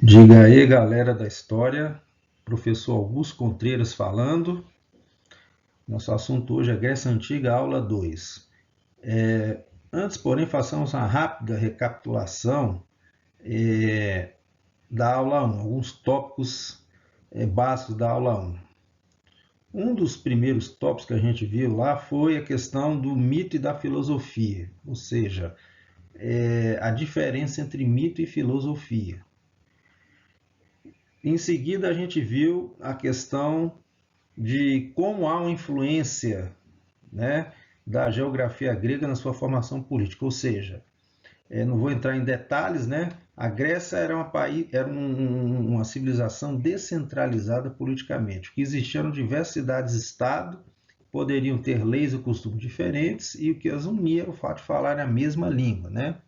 Diga aí, galera da história, professor Augusto Contreiras falando. Nosso assunto hoje é Grécia Antiga, aula 2. Antes, porém, façamos uma rápida recapitulação da aula 1, alguns tópicos básicos da aula 1. Um dos primeiros tópicos que a gente viu lá foi a questão do mito e da filosofia, ou seja, a diferença entre mito e filosofia. Em seguida, a gente viu a questão de como há uma influência, né, da geografia grega na sua formação política, ou seja, não vou entrar em detalhes, né? A Grécia era uma civilização descentralizada politicamente, que existiam diversas cidades-estado, poderiam ter leis e costumes diferentes, e o que as unia era o fato de falarem a mesma língua, né?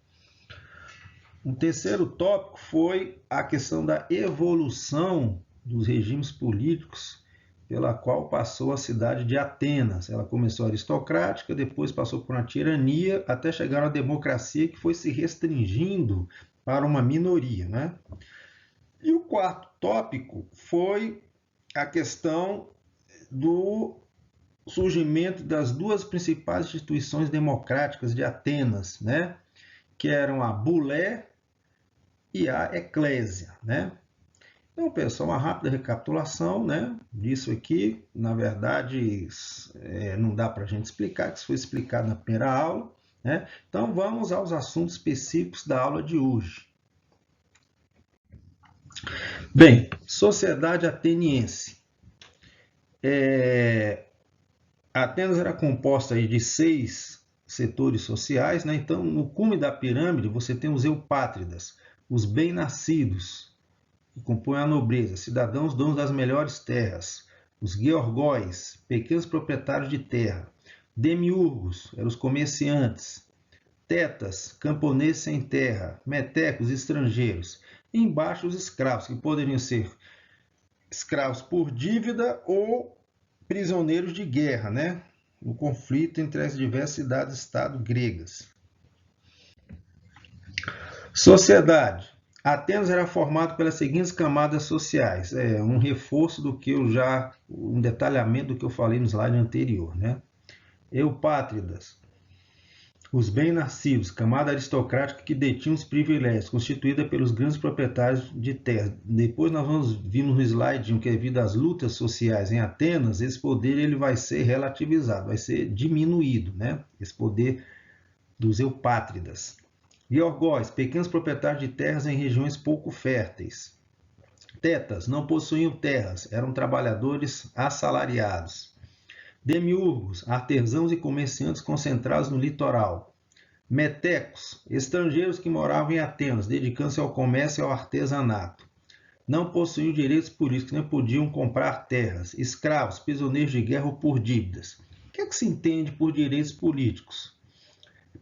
Um terceiro tópico foi a questão da evolução dos regimes políticos pela qual passou a cidade de Atenas. Ela começou aristocrática, depois passou por uma tirania, até chegar à democracia que foi se restringindo para uma minoria, né? E o quarto tópico foi a questão do surgimento das duas principais instituições democráticas de Atenas, né? Que eram a Bulé e a Eclésia, né? Então, pessoal, uma rápida recapitulação, né, disso aqui. Na verdade, não dá para a gente explicar, que isso foi explicado na primeira aula, né? Então, vamos aos assuntos específicos da aula de hoje. Bem, sociedade ateniense. Atenas era composta aí de 6 setores sociais, né? Então, no cume da pirâmide, você tem os eupátridas, os bem-nascidos, que compõem a nobreza, cidadãos donos das melhores terras, os georgóis, pequenos proprietários de terra, demiurgos, eram os comerciantes, tetas, camponeses sem terra, metecos, estrangeiros, e embaixo os escravos, que poderiam ser escravos por dívida ou prisioneiros de guerra, né? No conflito entre as diversas cidades-estado gregas. Sociedade. Atenas era formado pelas seguintes camadas sociais, um reforço do que um detalhamento do que eu falei no slide anterior, né? Eupátridas, os bem-nascidos, camada aristocrática que detinha os privilégios, constituída pelos grandes proprietários de terra. Depois nós vimos no slide que devido às lutas sociais em Atenas, esse poder ele vai ser relativizado, vai ser diminuído, né? Esse poder dos eupátridas. Georgóis, pequenos proprietários de terras em regiões pouco férteis. Tetas, não possuíam terras, eram trabalhadores assalariados. Demiurgos, artesãos e comerciantes concentrados no litoral. Metecos, estrangeiros que moravam em Atenas, dedicando-se ao comércio e ao artesanato. Não possuíam direitos políticos, nem podiam comprar terras. Escravos, prisioneiros de guerra ou por dívidas. O que se entende por direitos políticos?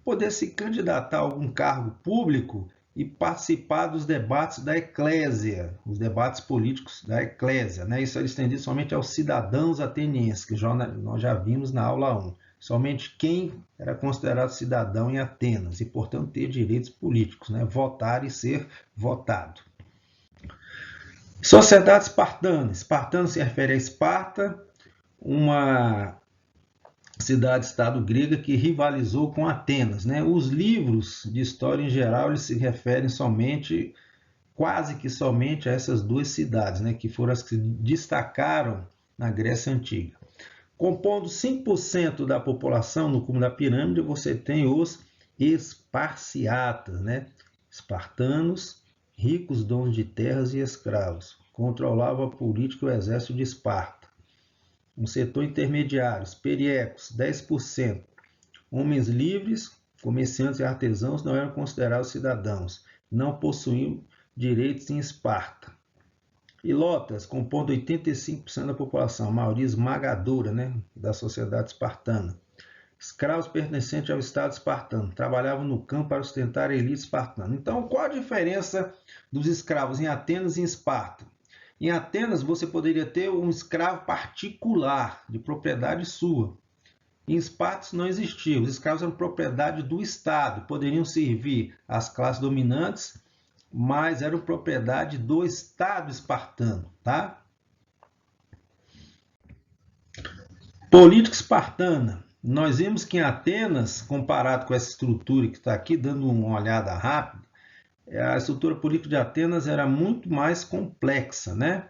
Poder se candidatar a algum cargo público e participar dos debates da eclésia, os debates políticos da eclésia, né? Isso era estendido somente aos cidadãos atenienses, que nós já vimos na aula 1. Somente quem era considerado cidadão em Atenas e, portanto, ter direitos políticos, né? Votar e ser votado. Sociedade espartana. Espartano se refere a Esparta, uma cidade-estado grega que rivalizou com Atenas, né? Os livros de história em geral eles se referem quase que somente a essas duas cidades, né? Que foram as que destacaram na Grécia Antiga. Compondo 5% da população no cume da pirâmide, você tem os esparciatas, né? Espartanos, ricos donos de terras e escravos, controlavam a política e o exército de Esparta. Um setor intermediário, os periecos, 10%. Homens livres, comerciantes e artesãos não eram considerados cidadãos, não possuíam direitos em Esparta. Ilotas, compondo 85% da população, a maioria esmagadora, né, da sociedade espartana. Escravos pertencentes ao Estado espartano, trabalhavam no campo para sustentar a elite espartana. Então, qual a diferença dos escravos em Atenas e em Esparta? Em Atenas, você poderia ter um escravo particular, de propriedade sua. Em Esparta, isso não existia. Os escravos eram propriedade do Estado, poderiam servir às classes dominantes mas eram propriedade do Estado espartano, tá? Política espartana. Nós vimos que em Atenas, comparado com essa estrutura que está aqui, dando uma olhada rápida, a estrutura política de Atenas era muito mais complexa, né?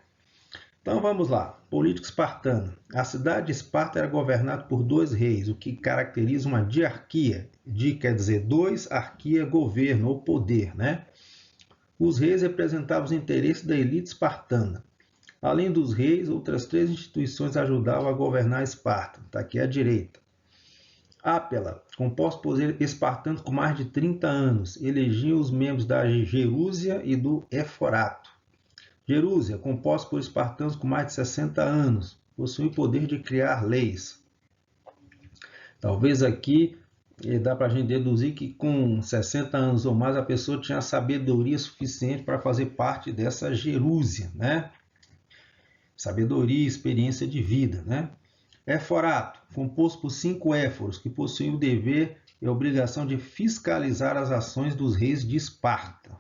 Então vamos lá. Política espartana. A cidade de Esparta era governada por 2 reis, o que caracteriza uma diarquia. Di quer dizer 2, arquia, governo ou poder, né? Os reis representavam os interesses da elite espartana. Além dos reis, outras 3 instituições ajudavam a governar Esparta. Está aqui à direita. Ápela, composto por espartanos com mais de 30 anos, elegia os membros da Gerúsia e do Eforato. Gerúsia, composto por espartanos com mais de 60 anos, possui o poder de criar leis. Talvez aqui dá para a gente deduzir que com 60 anos ou mais a pessoa tinha sabedoria suficiente para fazer parte dessa Gerúsia, né? Sabedoria e experiência de vida, né? Éforato, composto por 5 éforos, que possuem o dever e a obrigação de fiscalizar as ações dos reis de Esparta.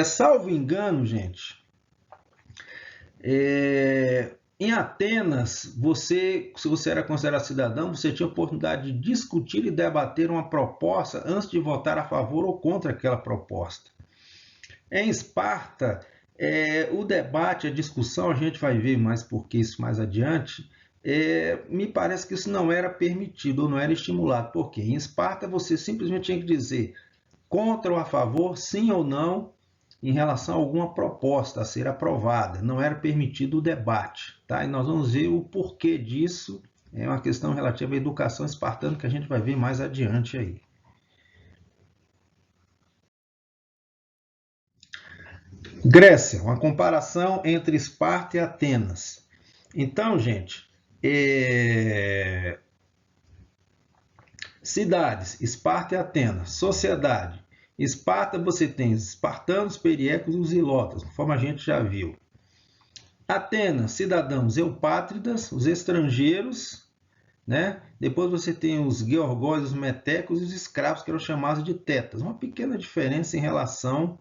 Salvo engano, gente, em Atenas, se você era considerado cidadão, você tinha a oportunidade de discutir e debater uma proposta antes de votar a favor ou contra aquela proposta. Em Esparta, o debate, a discussão, a gente vai ver mais por que isso mais adiante, me parece que isso não era permitido ou não era estimulado. Por quê? Em Esparta, você simplesmente tinha que dizer contra ou a favor, sim ou não, em relação a alguma proposta a ser aprovada. Não era permitido o debate. Tá? E nós vamos ver o porquê disso. É uma questão relativa à educação espartana que a gente vai ver mais adiante aí. Grécia, uma comparação entre Esparta e Atenas. Então, gente, cidades, Esparta e Atenas. Sociedade, Esparta você tem os espartanos, periecos e os ilotas, conforme a gente já viu. Atenas, cidadãos eupátridas, os estrangeiros, né? Depois você tem os georgóis, os metecos e os escravos, que eram chamados de tetas. Uma pequena diferença em relação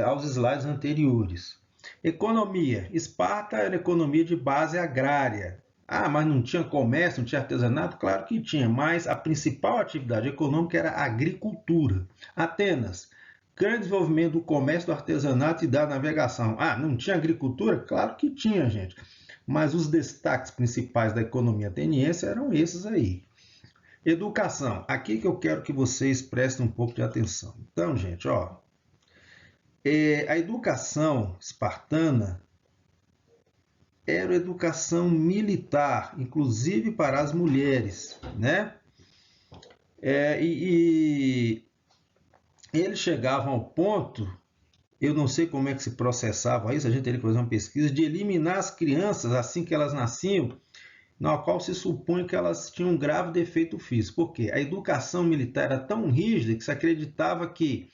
aos slides anteriores. Economia. Esparta era economia de base agrária. Ah, mas não tinha comércio, não tinha artesanato? Claro que tinha, mas a principal atividade econômica era a agricultura. Atenas, grande desenvolvimento do comércio, do artesanato e da navegação. Ah, não tinha agricultura? Claro que tinha, gente. Mas os destaques principais da economia ateniense eram esses aí. Educação. Aqui que eu quero que vocês prestem um pouco de atenção. Então, gente, ó, a educação espartana era educação militar, inclusive para as mulheres, né? E eles chegavam ao ponto, eu não sei como é que se processava isso, a gente teria que fazer uma pesquisa, de eliminar as crianças assim que elas nasciam, na qual se supõe que elas tinham um grave defeito físico. Por quê? A educação militar era tão rígida que se acreditava que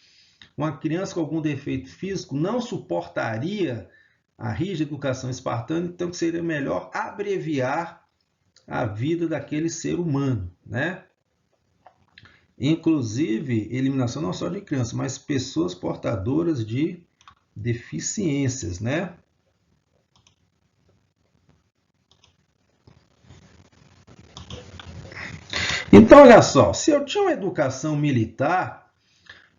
uma criança com algum defeito físico não suportaria a rígida educação espartana, então seria melhor abreviar a vida daquele ser humano, né? Inclusive, eliminação não só de crianças, mas pessoas portadoras de deficiências, né? Então, olha só, se eu tinha uma educação militar,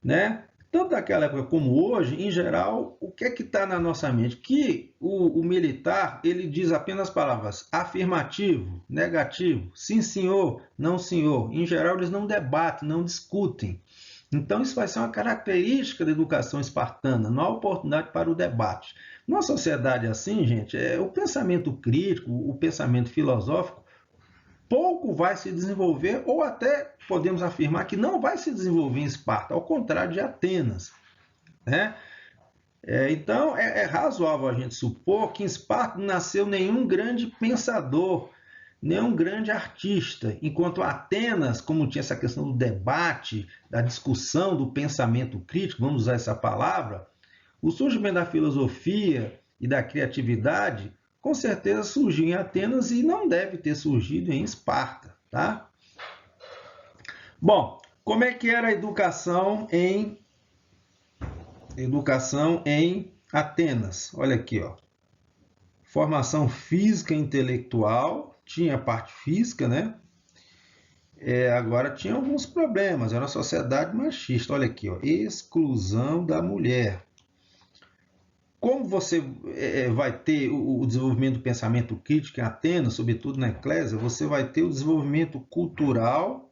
né? Tanto naquela época como hoje, em geral, o que é que está na nossa mente? Que o militar, ele diz apenas palavras afirmativo, negativo, sim senhor, não senhor. Em geral, eles não debatem, não discutem. Então, isso vai ser uma característica da educação espartana, não há oportunidade para o debate. Numa sociedade assim, gente, o pensamento crítico, o pensamento filosófico, pouco vai se desenvolver, ou até podemos afirmar que não vai se desenvolver em Esparta, ao contrário de Atenas, né? Então, é razoável a gente supor que em Esparta não nasceu nenhum grande pensador, nenhum grande artista, enquanto Atenas, como tinha essa questão do debate, da discussão, do pensamento crítico, vamos usar essa palavra, o surgimento da filosofia e da criatividade com certeza surgiu em Atenas e não deve ter surgido em Esparta, tá? Bom, Como é que era a educação em Atenas? Olha aqui, ó. Formação física e intelectual, tinha a parte física, né? Agora tinha alguns problemas, era uma sociedade machista. Olha aqui, ó, exclusão da mulher. Como você vai ter o desenvolvimento do pensamento crítico em Atenas, sobretudo na Eclésia, você vai ter o desenvolvimento cultural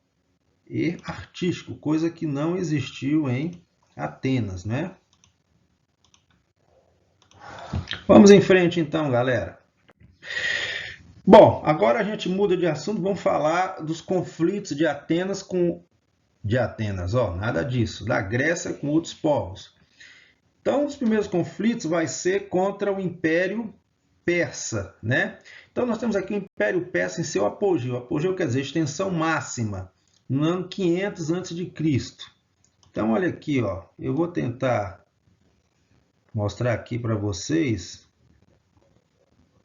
e artístico, coisa que não existiu em Atenas, né? Vamos em frente então, galera. Bom, agora a gente muda de assunto, vamos falar dos conflitos de Atenas nada disso, da Grécia com outros povos. Então, um dos primeiros conflitos vai ser contra o Império Persa, né? Então, nós temos aqui o Império Persa em seu apogeu. Apogeu quer dizer extensão máxima, no ano 500 a.C. Então, olha aqui, ó, eu vou tentar mostrar aqui para vocês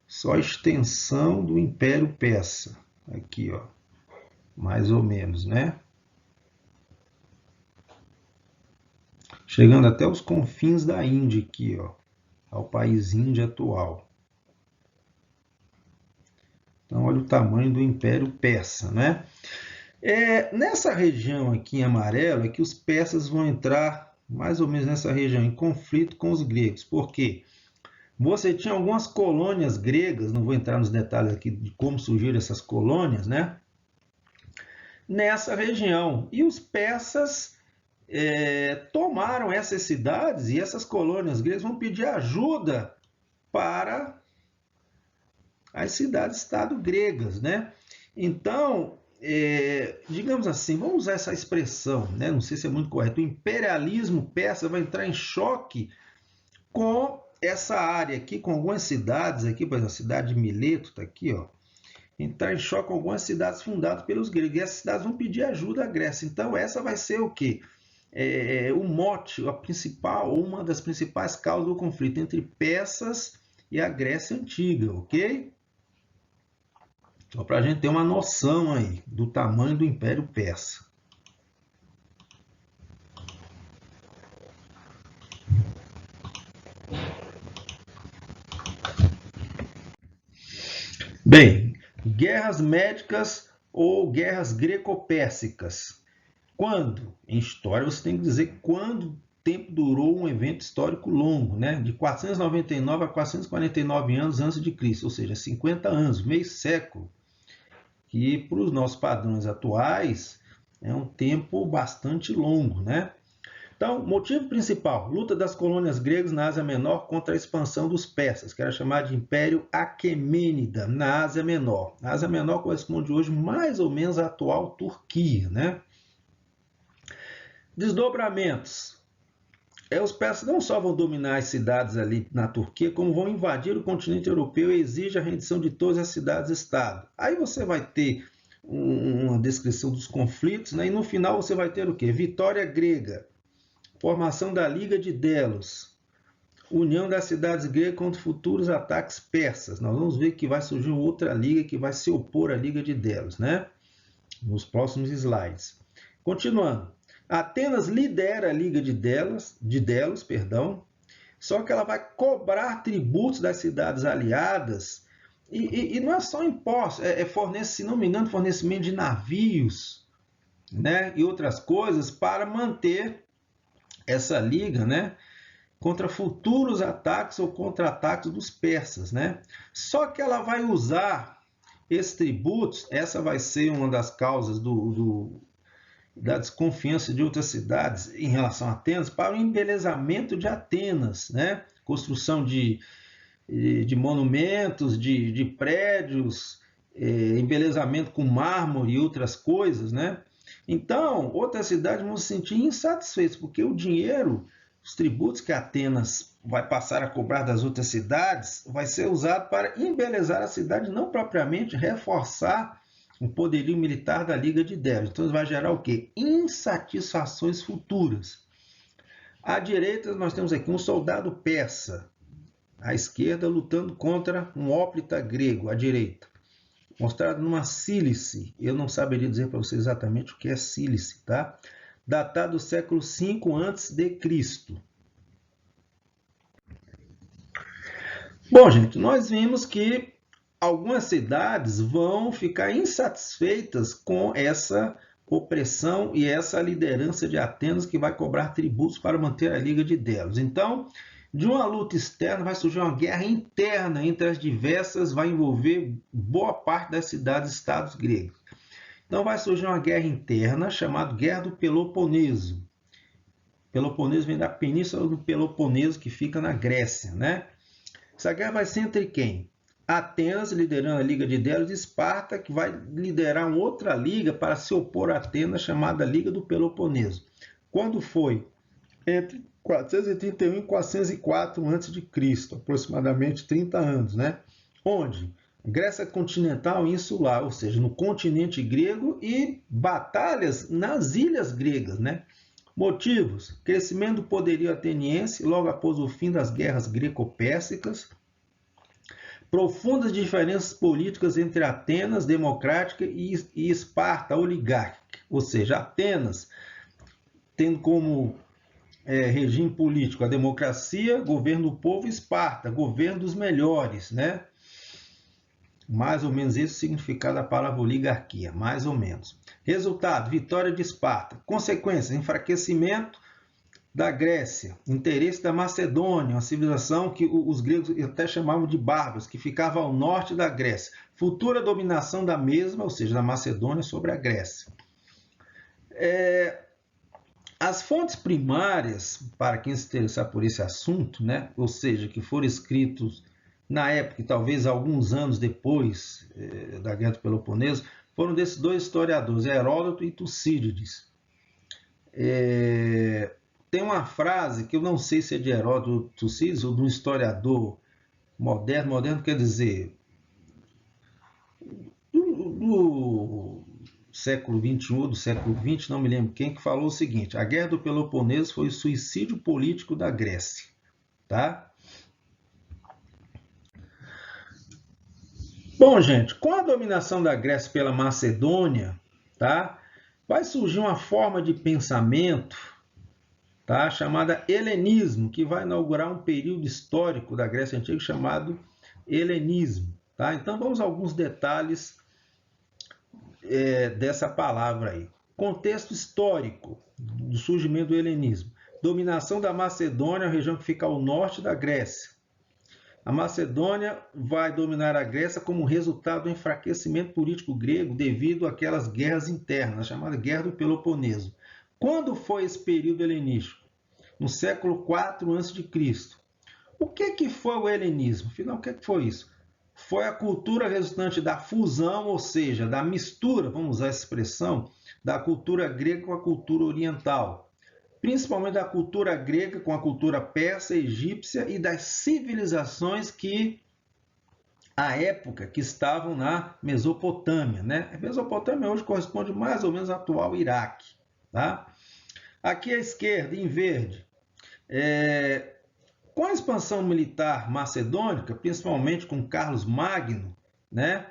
só a extensão do Império Persa. Aqui, ó, mais ou menos, né? Chegando até os confins da Índia aqui, ó, ao país Índia atual. Então, olha o tamanho do Império Persa, né? Nessa região aqui em amarelo é que os persas vão entrar mais ou menos nessa região, em conflito com os gregos. Por quê? Você tinha algumas colônias gregas, não vou entrar nos detalhes aqui de como surgiram essas colônias, né? Nessa região. E os persas tomaram essas cidades e essas colônias gregas vão pedir ajuda para as cidades-estado gregas, né? Então, digamos assim, vamos usar essa expressão, né? Não sei se é muito correto, o imperialismo persa vai entrar em choque com essa área aqui, com algumas cidades aqui, por exemplo, a cidade de Mileto está aqui, ó, entrar em choque com algumas cidades fundadas pelos gregos, e essas cidades vão pedir ajuda à Grécia. Então, essa vai ser o quê? O mote, uma das principais causas do conflito entre persas e a Grécia Antiga, ok? Só para a gente ter uma noção aí do tamanho do Império Persa. Bem, guerras médicas ou guerras greco-pérsicas. Quando? Em história você tem que dizer quando tempo durou um evento histórico longo, né? De 499 a 449 anos antes de Cristo, ou seja, 50 anos, meio século, que para os nossos padrões atuais é um tempo bastante longo, né? Então, motivo principal, luta das colônias gregas na Ásia Menor contra a expansão dos persas, que era chamado de Império Aquemênida, na Ásia Menor. A Ásia Menor corresponde hoje mais ou menos à atual Turquia, né? Desdobramentos. Os persas não só vão dominar as cidades ali na Turquia, como vão invadir o continente europeu e exige a rendição de todas as cidades-estado. Aí você vai ter uma descrição dos conflitos, né? E no final você vai ter o quê? Vitória grega, formação da Liga de Delos, união das cidades gregas contra futuros ataques persas. Nós vamos ver que vai surgir outra liga que vai se opor à Liga de Delos, né? Nos próximos slides. Continuando. Atenas lidera a Liga de Delos, só que ela vai cobrar tributos das cidades aliadas e não é só impostos, se não me engano, fornecimento de navios, né, e outras coisas para manter essa liga, né, contra futuros ataques ou contra-ataques dos persas, né? Só que ela vai usar esses tributos, essa vai ser uma das causas da desconfiança de outras cidades em relação a Atenas, para o embelezamento de Atenas, né? Construção de monumentos, de prédios, embelezamento com mármore e outras coisas, né? Então, outras cidades vão se sentir insatisfeitas, porque o dinheiro, os tributos que Atenas vai passar a cobrar das outras cidades, vai ser usado para embelezar a cidade, não propriamente reforçar o poderio militar da Liga de Delos. Então, isso vai gerar o quê? Insatisfações futuras. À direita, nós temos aqui um soldado persa, à esquerda, lutando contra um hóplita grego, à direita. Mostrado numa sílice. Eu não saberia dizer para você exatamente o que é sílice, tá? datado do século V a.C. Bom, gente, nós vimos que algumas cidades vão ficar insatisfeitas com essa opressão e essa liderança de Atenas que vai cobrar tributos para manter a Liga de Delos. Então, de uma luta externa vai surgir uma guerra interna entre as diversas, vai envolver boa parte das cidades-estados gregos. Então vai surgir uma guerra interna chamada Guerra do Peloponeso. Peloponeso vem da Península do Peloponeso, que fica na Grécia, né? Essa guerra vai ser entre quem? Atenas, liderando a Liga de Delos, e Esparta, que vai liderar uma outra liga para se opor a Atenas, chamada Liga do Peloponeso. Quando foi? Entre 431 e 404 a.C., aproximadamente 30 anos, né? Onde? Grécia continental e insular, ou seja, no continente grego, e batalhas nas ilhas gregas, né? Motivos: crescimento do poderio ateniense logo após o fim das guerras greco-pérsicas, profundas diferenças políticas entre Atenas democrática e Esparta oligárquica, ou seja, Atenas tendo como regime político a democracia, governo do povo, e Esparta, governo dos melhores, né? Mais ou menos esse é o significado da palavra oligarquia, mais ou menos. Resultado: vitória de Esparta. Consequências: enfraquecimento da Grécia, interesse da Macedônia, uma civilização que os gregos até chamavam de bárbaros, que ficava ao norte da Grécia. Futura dominação da mesma, ou seja, da Macedônia sobre a Grécia. As fontes primárias, para quem se interessar por esse assunto, né, ou seja, que foram escritos na época e talvez alguns anos depois da Guerra do Peloponeso, foram desses dois historiadores, Heródoto e Tucídides. Tem uma frase que eu não sei se é de Heródoto ou Tucídides ou de um historiador moderno quer dizer do século XXI ou do século XX, não me lembro quem, que falou o seguinte: a Guerra do Peloponeso foi o suicídio político da Grécia, tá? Bom, gente, com a dominação da Grécia pela Macedônia, tá, vai surgir uma forma de pensamento, tá, chamada helenismo, que vai inaugurar um período histórico da Grécia Antiga chamado helenismo. Tá? Então, vamos a alguns detalhes dessa palavra aí. Contexto histórico do surgimento do helenismo. Dominação da Macedônia, a região que fica ao norte da Grécia. A Macedônia vai dominar a Grécia como resultado do enfraquecimento político grego devido àquelas guerras internas, chamada Guerra do Peloponeso. Quando foi esse período helenístico? No século IV a.C. O que foi o helenismo? Afinal, o que foi isso? Foi a cultura resultante da fusão, ou seja, da mistura, vamos usar essa expressão, da cultura grega com a cultura oriental. Principalmente da cultura grega com a cultura persa, egípcia e das civilizações que, à época, que estavam na Mesopotâmia, né? A Mesopotâmia hoje corresponde mais ou menos ao atual Iraque, tá? Aqui à esquerda, em verde, com a expansão militar macedônica, principalmente com Carlos Magno, né?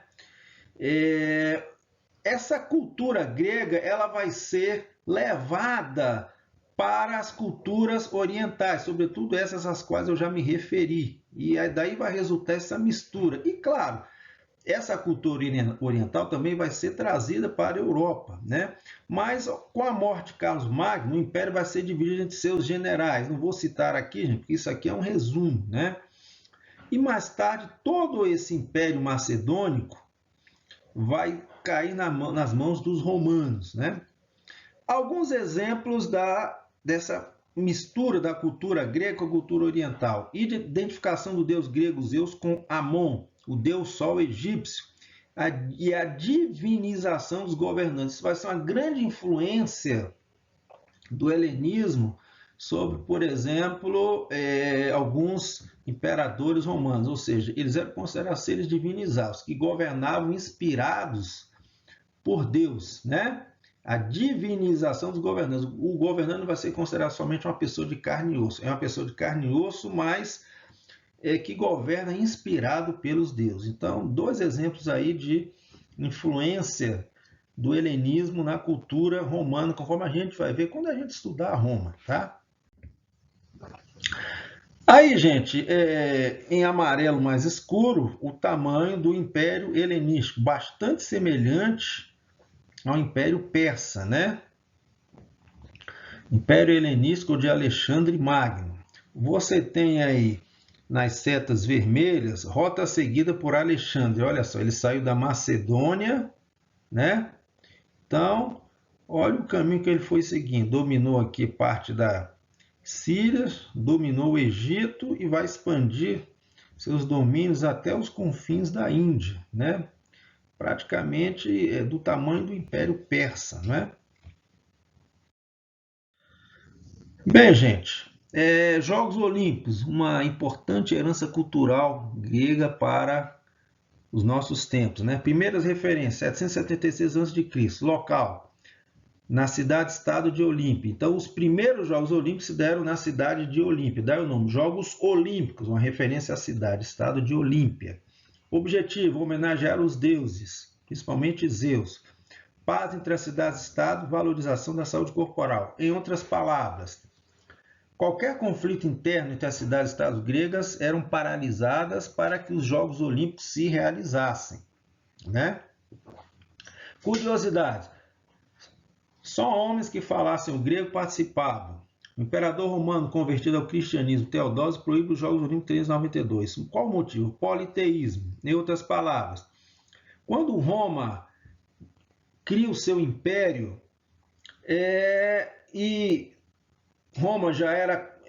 Essa cultura grega ela vai ser levada para as culturas orientais, sobretudo essas às quais eu já me referi. E daí vai resultar essa mistura. E, claro, essa cultura oriental também vai ser trazida para a Europa, né? Mas, com a morte de Carlos Magno, o império vai ser dividido entre seus generais. Não vou citar aqui, gente, porque isso aqui é um resumo, né? E, mais tarde, todo esse império macedônico vai cair nas mãos dos romanos, né? Alguns exemplos dessa mistura da cultura grega com a cultura oriental. Identificação do deus grego Zeus com Amon, o deus sol egípcio, e a divinização dos governantes. Isso vai ser uma grande influência do helenismo sobre, por exemplo, alguns imperadores romanos, ou seja, eles eram considerados seres divinizados, que governavam inspirados por Deus, né? A divinização dos governantes. O governante não vai ser considerado somente uma pessoa de carne e osso. É uma pessoa de carne e osso, mas que governa inspirado pelos deuses. Então, dois exemplos aí de influência do helenismo na cultura romana, conforme a gente vai ver quando a gente estudar Roma, tá? Aí, gente, em amarelo mais escuro, o tamanho do Império Helenístico, bastante semelhante ao Império Persa, né? Império Helenístico de Alexandre Magno. Você tem aí nas setas vermelhas, rota seguida por Alexandre. Olha só, ele saiu da Macedônia, né? Então, olha o caminho que ele foi seguindo. Dominou aqui parte da Síria, dominou o Egito e vai expandir seus domínios até os confins da Índia, né? Praticamente do tamanho do Império Persa, né? Bem, gente, Jogos Olímpicos, uma importante herança cultural grega para os nossos tempos, né? Primeiras referências, 776 a.C., local, na cidade-estado de Olímpia. Então, os primeiros Jogos Olímpicos se deram na cidade de Olímpia. Daí o nome, Jogos Olímpicos, uma referência à cidade-estado de Olímpia. Objetivo, homenagear os deuses, principalmente Zeus. Paz entre as cidades-estado, valorização da saúde corporal. Em outras palavras, qualquer conflito interno entre as cidades-estado gregas eram paralisadas para que os Jogos Olímpicos se realizassem, né? Curiosidade: só homens que falassem o grego participavam. O imperador romano convertido ao cristianismo, Teodósio, proíbe os Jogos Olímpicos em 392. Qual o motivo? Politeísmo. Em outras palavras, quando Roma cria o seu império e Roma já era,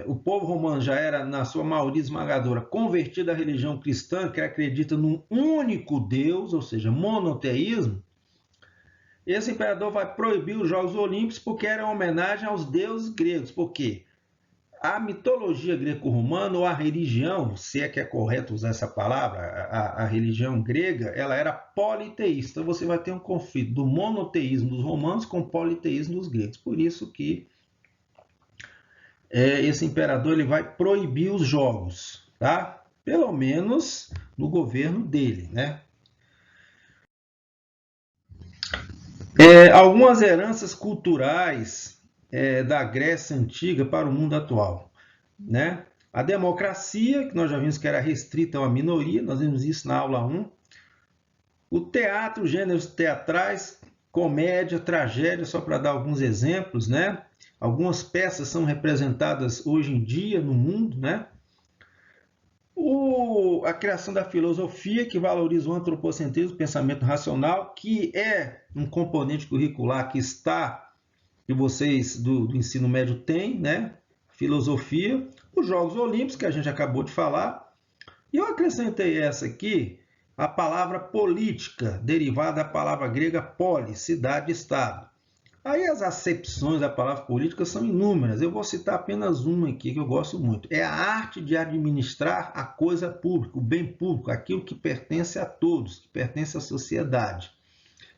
o povo romano já era, na sua maioria esmagadora, convertido à religião cristã, que acredita num único Deus, ou seja, monoteísmo, esse imperador vai proibir os Jogos Olímpicos porque era uma homenagem aos deuses gregos. Por quê? A mitologia greco-romana, ou a religião, se é que é correto usar essa palavra, a religião grega, ela era politeísta. Então você vai ter um conflito do monoteísmo dos romanos com o politeísmo dos gregos. Por isso que esse imperador ele vai proibir os jogos, tá? Pelo menos no governo dele, né? Algumas heranças culturais da Grécia Antiga para o mundo atual, né? A democracia, que nós já vimos que era restrita a uma minoria, nós vimos isso na aula 1. O teatro, gêneros teatrais, comédia, tragédia, só para dar alguns exemplos, né? Algumas peças são representadas hoje em dia no mundo, né? A criação da filosofia, que valoriza o antropocentrismo, o pensamento racional, que é um componente curricular que vocês do ensino médio têm, né? Filosofia. Os Jogos Olímpicos, que a gente acabou de falar. E eu acrescentei essa aqui, a palavra política, derivada da palavra grega polis, cidade-estado. Aí as acepções da palavra política são inúmeras. Eu vou citar apenas uma aqui que eu gosto muito. É a arte de administrar a coisa pública, o bem público, aquilo que pertence a todos, que pertence à sociedade.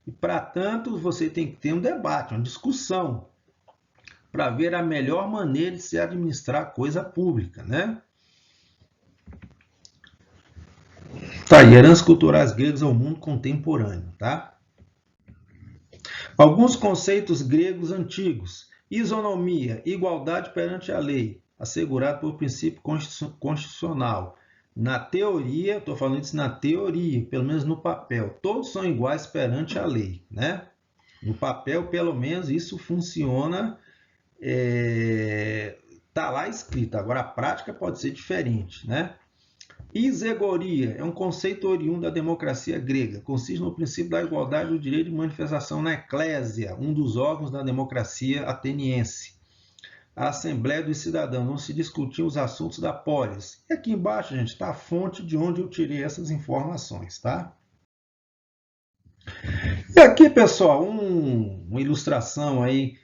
E, para tanto, você tem que ter um debate, uma discussão, para ver a melhor maneira de se administrar a coisa pública, né? Tá, e heranças culturais gregas ao mundo contemporâneo, tá? Alguns conceitos gregos antigos: isonomia, igualdade perante a lei, assegurado por princípio constitucional. Na teoria, estou falando isso na teoria, pelo menos no papel, todos são iguais perante a lei, né? No papel, pelo menos, isso funciona, tá lá escrito. Agora, a prática pode ser diferente, né? Isegoria é um conceito oriundo da democracia grega. Consiste no princípio da igualdade do direito de manifestação na eclésia, um dos órgãos da democracia ateniense. A Assembleia dos Cidadãos, onde se discutiam os assuntos da polis. E aqui embaixo, gente, está a fonte de onde eu tirei essas informações, tá? E aqui, pessoal, uma ilustração aí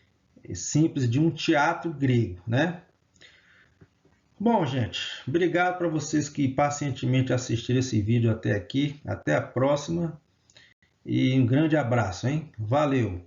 simples de um teatro grego, né? Bom, gente, obrigado para vocês que pacientemente assistiram esse vídeo até aqui. Até a próxima e um grande abraço, hein? Valeu!